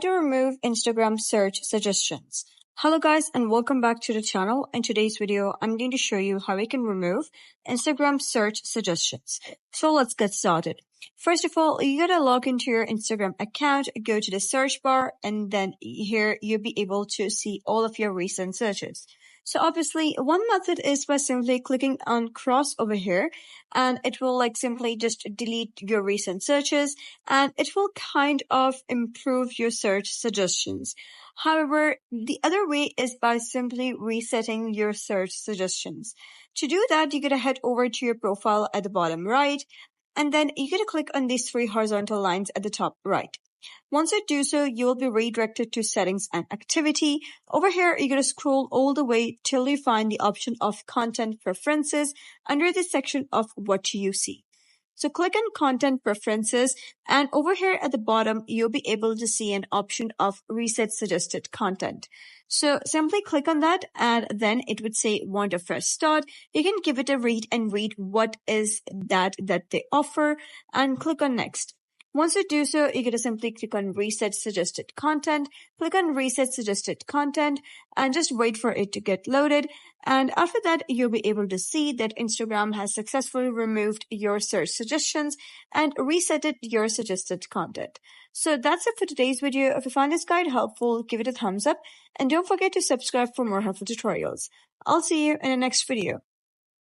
To remove Instagram search suggestions. Hello guys and welcome back to the channel. In today's video, I'm going to show you how we can remove Instagram search suggestions. So let's get started. First of all, you gotta log into your Instagram account, go to the search bar, and then here you'll be able to see all of your recent searches. So obviously, one method is by simply clicking on cross over here, and it will simply just delete your recent searches, and it will kind of improve your search suggestions. However, the other way is by simply resetting your search suggestions. To do that, you gotta head over to your profile at the bottom right, and then you gotta click on these three horizontal lines at the top right. Once you do so, you will be redirected to settings and activity. Over here, you're going to scroll all the way till you find the option of content preferences under the section of what you see. So click on content preferences, and over here at the bottom, you'll be able to see an option of reset suggested content. So simply click on that, and then it would say want a fresh start. You can give it a read and read what is that they offer, and click on next. Once you do so, you're going to simply click on reset suggested content, click on reset suggested content, and just wait for it to get loaded. And after that, you'll be able to see that Instagram has successfully removed your search suggestions and resetted your suggested content. So that's it for today's video. If you find this guide helpful, give it a thumbs up and don't forget to subscribe for more helpful tutorials. I'll see you in the next video.